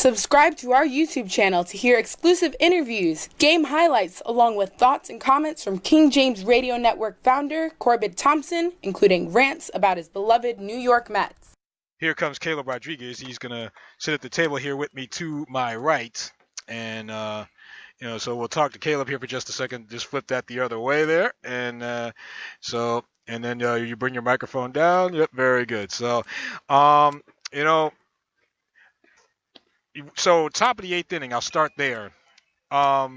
Subscribe to our YouTube channel to hear exclusive interviews, game highlights, along with thoughts and comments from King James Radio Network founder Corbett Thompson, including rants about his beloved New York Mets. Here comes Caleb Rodriguez. He's going to sit at the table here with me to my right. And, so we'll talk to Caleb here for just a second. Just flip that the other way there. And then you bring your microphone down. Yep, very good. So, so top of the eighth inning, I'll start there. So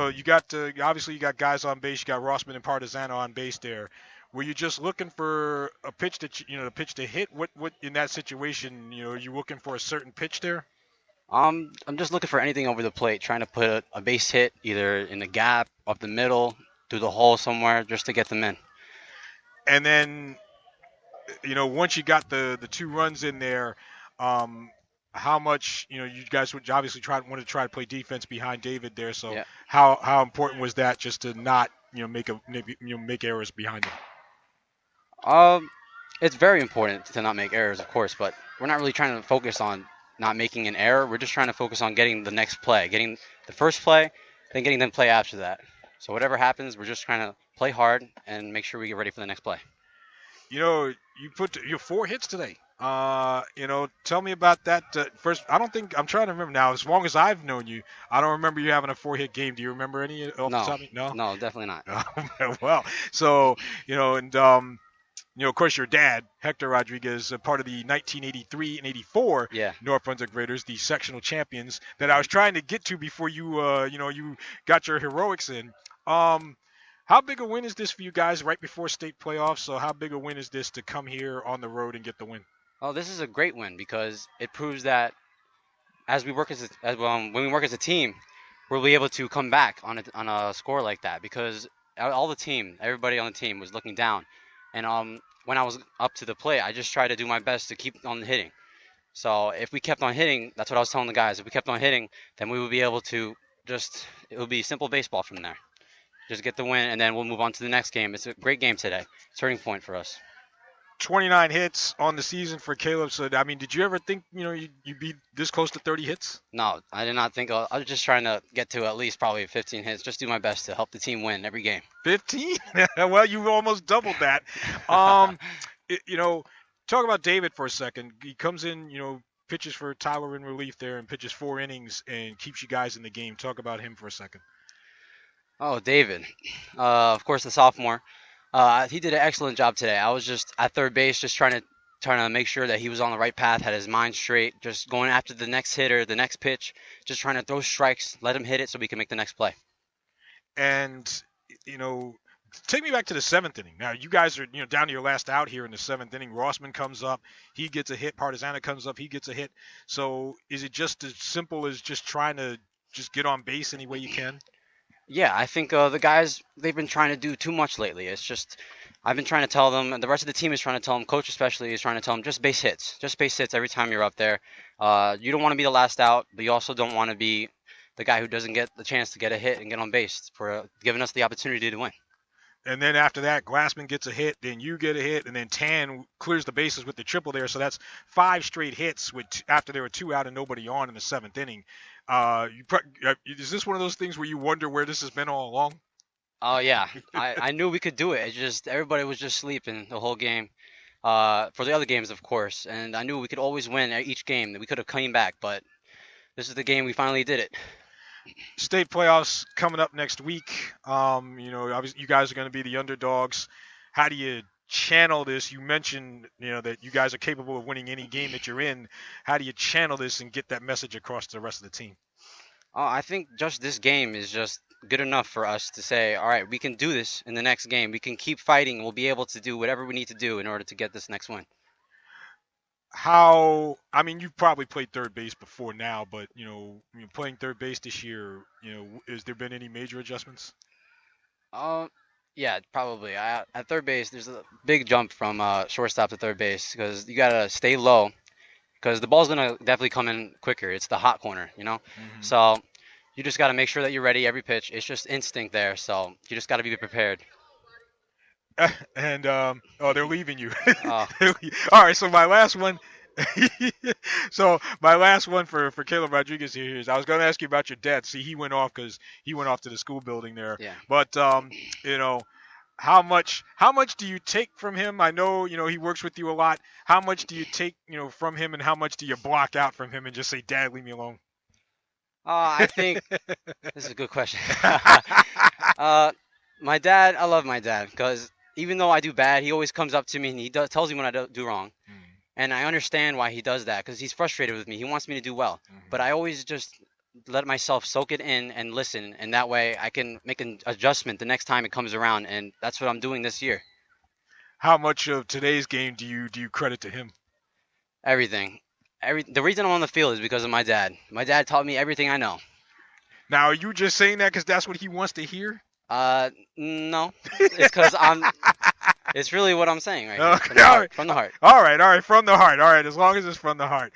you got obviously you got guys on base. You got Rossman and Partizano on base there. Were you just looking for a pitch a pitch to hit? What in that situation, are you looking for a certain pitch there? I'm just looking for anything over the plate, trying to put a base hit either in the gap, up the middle, through the hole somewhere, just to get them in. And then, once you got the 2 runs in there, how much, you guys would obviously want to try to play defense behind David there. So yeah. How important was that just to not, make errors behind him? It's very important to not make errors, of course, but we're not really trying to focus on not making an error. We're just trying to focus on getting the next play, getting the first play, then getting them play after that. So whatever happens, we're just trying to play hard and make sure we get ready for the next play. You put your 4 hits today. Tell me about that. First, I'm trying to remember now. As long as I've known you, I don't remember you having a 4-hit game. Do you remember any off the top of you? No, definitely not. Well, so, of course, your dad, Hector Rodriguez, part of the 1983 and 84 North Brunswick Raiders, the sectional champions that I was trying to get to before you got your heroics in. How big a win is this for you guys right before state playoffs? So how big a win is this to come here on the road and get the win? Oh, this is a great win because it proves that when we work as a team, we'll be able to come back on a score like that because everybody on the team was looking down. And when I was up to the plate, I just tried to do my best to keep on hitting. So if we kept on hitting, that's what I was telling the guys. If we kept on hitting, then we would be able to it would be simple baseball from there. Just get the win, and then we'll move on to the next game. It's a great game today. Turning point for us. 29 hits on the season for Caleb. So, did you ever think, you'd be this close to 30 hits? No, I did not think. I was just trying to get to at least probably 15 hits. Just do my best to help the team win every game. 15? Well, you almost doubled that. Talk about David for a second. He comes in, pitches for Tyler in relief there and pitches 4 innings and keeps you guys in the game. Talk about him for a second. Oh, David. Of course, the sophomore. He did an excellent job today. I was just at third base, just trying to make sure that he was on the right path, had his mind straight, just going after the next hitter, the next pitch, just trying to throw strikes, let him hit it so we can make the next play. And, take me back to the 7th inning. Now, you guys are, down to your last out here in the 7th inning. Rossman comes up. He gets a hit. Partizano comes up. He gets a hit. So is it just as simple as just trying to just get on base any way you can? Yeah, I think the guys, they've been trying to do too much lately. It's just, I've been trying to tell them, and the rest of the team is trying to tell them, coach especially is trying to tell them, just base hits. Just base hits every time you're up there. You don't want to be the last out, but you also don't want to be the guy who doesn't get the chance to get a hit and get on base for giving us the opportunity to win. And then after that, Glassman gets a hit, then you get a hit, and then Tan clears the bases with the triple there. So that's 5 straight hits after there were 2 out and nobody on in the 7th inning. Is this one of those things where you wonder where this has been all along? Oh, yeah. I knew we could do it. It's just everybody was just sleeping the whole game for the other games, of course. And I knew we could always win each game, that we could have came back. But this is the game we finally did it. State playoffs coming up next week. Obviously you guys are going to be the underdogs. How do you channel this? You mentioned, that you guys are capable of winning any game that you're in. How do you channel this and get that message across to the rest of the team? I think just this game is just good enough for us to say, all right, we can do this in the next game. We can keep fighting. We'll be able to do whatever we need to do in order to get this next win. You've probably played third base before now, but, playing third base this year, has there been any major adjustments? Yeah, probably. At third base, there's a big jump from shortstop to third base because you got to stay low because the ball's going to definitely come in quicker. It's the hot corner, Mm-hmm. So you just got to make sure that you're ready every pitch. It's just instinct there, so you just got to be prepared. And they're leaving you. Oh. All right, so my last one, So my last one for Caleb Rodriguez here is I was going to ask you about your dad. See, he went off because he went off to the school building there. Yeah. But you know, how much do you take from him? I know he works with you a lot. How much do you take from him, and how much do you block out from him and just say, Dad, leave me alone? I think this is a good question. My dad, I love my dad because even though I do bad, he always comes up to me and he tells me when I do wrong. And I understand why he does that because he's frustrated with me. He wants me to do well. But I always just let myself soak it in and listen. And that way I can make an adjustment the next time it comes around. And that's what I'm doing this year. How much of today's game do you credit to him? Everything. The reason I'm on the field is because of my dad. My dad taught me everything I know. Now, are you just saying that because that's what he wants to hear? No. It's because it's really what I'm saying right Okay, now. From the heart. All right. From the heart. All right, as long as it's from the heart.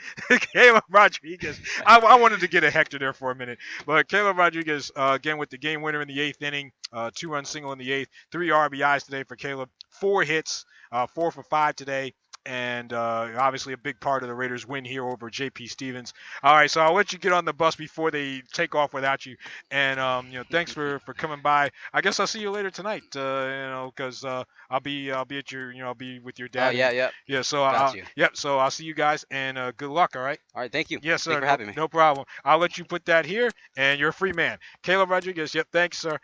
Caleb Rodriguez. I wanted to get a Hector there for a minute. But Caleb Rodriguez, again, with the game winner in the 8th inning, 2-run single in the 8th, 3 RBIs today for Caleb, 4 hits, 4 for 5 today. And obviously a big part of the Raiders' win here over J.P. Stevens. All right, so I'll let you get on the bus before they take off without you. And thanks for coming by. I guess I'll see you later tonight. Because I'll be at your I'll be with your dad. Oh yeah. Yeah. So So I'll see you guys and good luck. All right. All right. Thank you. Yes, sir. Thanks for having me. No problem. I'll let you put that here, and you're a free man. Caleb Rodriguez. Yep. Thanks, sir.